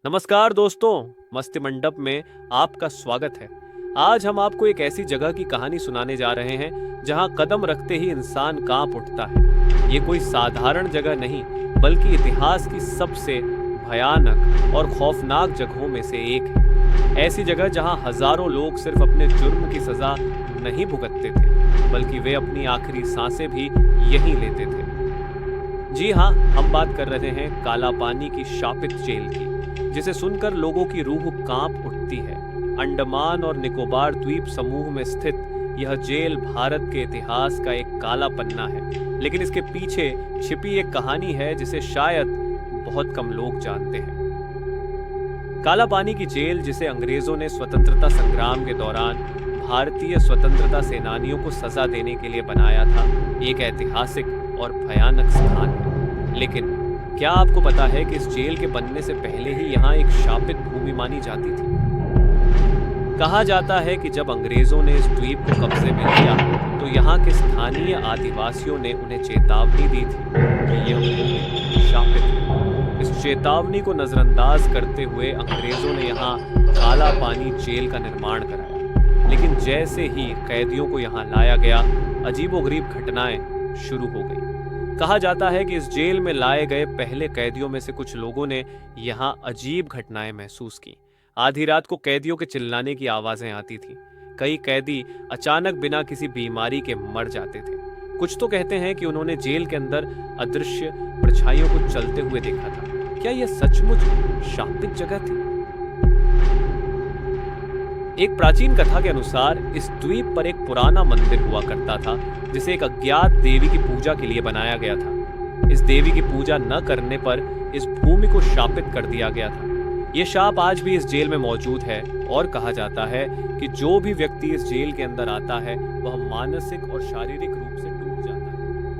नमस्कार दोस्तों, मस्ती मंडप में आपका स्वागत है। आज हम आपको एक ऐसी जगह की कहानी सुनाने जा रहे हैं जहां कदम रखते ही इंसान कांप उठता है। ये कोई साधारण जगह नहीं, बल्कि इतिहास की सबसे भयानक और खौफनाक जगहों में से एक है। ऐसी जगह जहां हजारों लोग सिर्फ अपने जुर्म की सजा नहीं भुगतते थे, बल्कि वे अपनी आखिरी सांसें भी यहीं लेते थे। जी हाँ, हम बात कर रहे हैं काला पानी की शापित जेल की, जिसे सुनकर लोगों की रूह कांप उठती है। अंडमान और निकोबार द्वीप समूह में स्थित यह जेल भारत के इतिहास का एक काला पन्ना है, लेकिन इसके पीछे छिपी एक कहानी है जिसे शायद बहुत कम लोग जानते हैं। काला पानी की जेल, जिसे अंग्रेजों ने स्वतंत्रता संग्राम के दौरान भारतीय स्वतंत्रता सेनानियों को सजा देने के लिए बनाया था, एक ऐतिहासिक और भयानक स्थान है। लेकिन क्या आपको पता है कि इस जेल के बनने से पहले ही यहाँ एक शापित भूमि मानी जाती थी? कहा जाता है कि जब अंग्रेजों ने इस द्वीप को कब्जे में लिया, तो यहाँ के स्थानीय आदिवासियों ने उन्हें चेतावनी दी थी कि यह भूमि शापित है। इस चेतावनी को नजरअंदाज करते हुए अंग्रेजों ने यहाँ काला पानी जेल का निर्माण कराया। लेकिन जैसे ही कैदियों को यहाँ लाया गया, अजीबोगरीब घटनाएं शुरू हो गई। कहा जाता है कि इस जेल में लाए गए पहले कैदियों में से कुछ लोगों ने यहाँ अजीब घटनाएं महसूस की। आधी रात को कैदियों के चिल्लाने की आवाजें आती थी। कई कैदी अचानक बिना किसी बीमारी के मर जाते थे। कुछ तो कहते हैं कि उन्होंने जेल के अंदर अदृश्य परछाइयों को चलते हुए देखा था। क्या यह सचमुच शापित जगह थी? एक प्राचीन कथा के अनुसार इस द्वीप पर एक पुराना मंदिर हुआ करता था, जिसे एक अज्ञात देवी की पूजा के लिए बनाया गया था। इस देवी की पूजा न करने पर इस भूमि को शापित कर दिया गया था। यह शाप आज भी इस जेल में मौजूद है और कहा जाता है कि जो भी व्यक्ति इस जेल के अंदर आता है, वह मानसिक और शारीरिक रूप से टूट जाता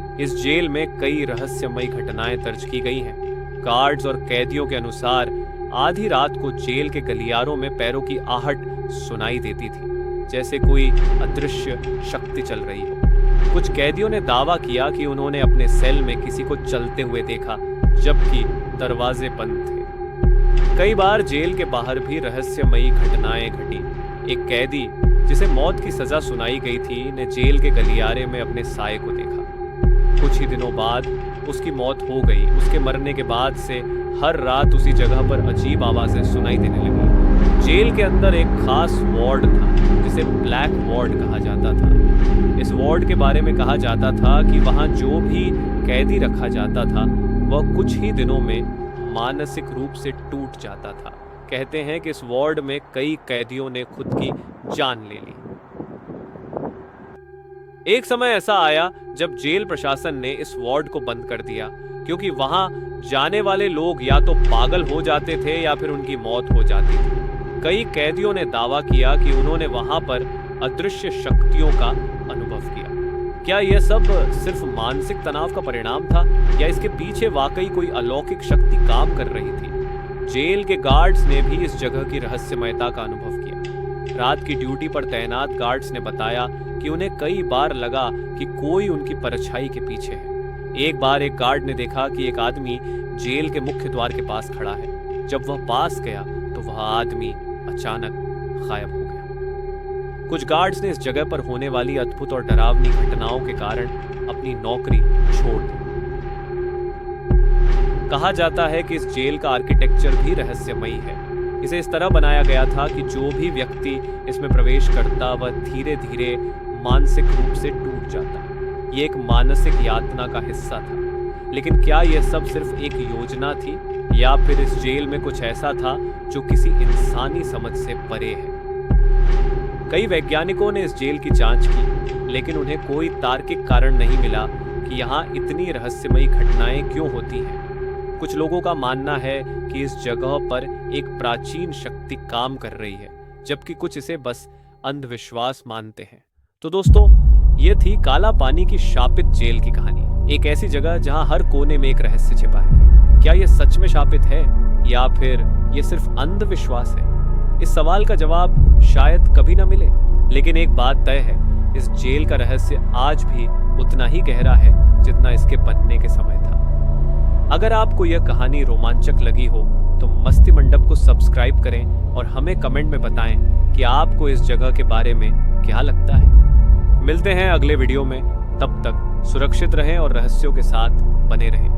है। इस जेल में कई रहस्यमयी घटनाएं दर्ज की गई हैं। गार्ड्स और कैदियों के अनुसार आधी रात को जेल के गलियारों में पैरों की आहट सुनाई देती थी, जैसे कोई अदृश्य शक्ति चल रही हो। कुछ कैदियों ने दावा किया कि उन्होंने अपने सेल में किसी को चलते हुए देखा, जबकि दरवाजे बंद थे। कई बार जेल के बाहर भी रहस्यमयी घटनाएं घटी। एक कैदी, जिसे मौत की सजा सुनाई गई थी, ने जेल के गलियारे में अपने साये को देखा। कुछ ही दिनों बाद उसकी मौत हो गई। उसके मरने के बाद से हर रात उसी जगह पर अजीब आवाजें सुनाई देने लगी। जेल के अंदर एक खास वार्ड था, जिसे ब्लैक वार्ड कहा जाता था। इस वार्ड के बारे में कहा जाता था कि वहां जो भी कैदी रखा जाता था, वह कुछ ही दिनों में मानसिक रूप से टूट जाता था। कहते हैं कि इस वार्ड में कई कैदियों ने खुद की जान ले ली। एक समय ऐसा आया जब जेल प्रशासन ने इस वार्ड को बंद कर दिया, क्योंकि वहां जाने वाले लोग या तो पागल हो जाते थे या फिर उनकी मौत हो जाती थी। कई कैदियों ने दावा किया कि उन्होंने वहां पर अदृश्य शक्तियों का अनुभव किया। क्या यह सब सिर्फ मानसिक तनाव का परिणाम था, या इसके पीछे वाकई कोई अलौकिक शक्ति काम कर रही थी? जेल के गार्ड्स ने भी इस जगह की रहस्यमयता का अनुभव किया। रात की ड्यूटी पर तैनात गार्ड्स ने बताया कि उन्हें कई बार लगा कि कोई उनकी परछाई के पीछे है। एक बार एक गार्ड ने देखा कि एक आदमी जेल के मुख्य द्वार के पास खड़ा है। जब वह पास गया तो वह आदमी अचानक गायब हो गया। कुछ गार्ड्स ने इस जगह पर होने वाली अद्भुत और डरावनी घटनाओं के कारण अपनी नौकरी छोड़ दी। कहा जाता है कि इस जेल का आर्किटेक्चर भी रहस्यमयी है। इसे इस तरह बनाया गया था कि जो भी व्यक्ति इसमें प्रवेश करता, वह धीरे धीरे मानसिक रूप से टूट जाता। ये एक मानसिक यातना का हिस्सा था। लेकिन क्या यह सब सिर्फ एक योजना थी, या फिर इस जेल में कुछ ऐसा था जो किसी इंसानी समझ से परे है? कई वैज्ञानिकों ने इस जेल की जांच की, लेकिन उन्हें कोई तार्किक कारण नहीं मिला कि यहाँ इतनी रहस्यमयी घटनाएं क्यों होती हैं। कुछ लोगों का मानना है कि इस जगह पर एक प्राचीन शक्ति काम कर रही है, जबकि कुछ इसे बस अंधविश्वास मानते हैं। तो दोस्तों, ये थी काला पानी की शापित जेल की कहानी। एक ऐसी जगह जहां हर कोने में एक रहस्य छिपा है। क्या यह सच में शापित है, या फिर यह सिर्फ अंधविश्वास है? इस सवाल का जवाब शायद कभी ना मिले, लेकिन एक बात तय है, इस जेल का रहस्य आज भी उतना ही गहरा है जितना इसके बनने के समय था। अगर आपको यह कहानी रोमांचक लगी हो तो मस्ती मंडप को सब्सक्राइब करें और हमें कमेंट में बताएं कि आपको इस जगह के बारे में क्या लगता है। मिलते हैं अगले वीडियो में, तब तक सुरक्षित रहें और रहस्यों के साथ बने रहें।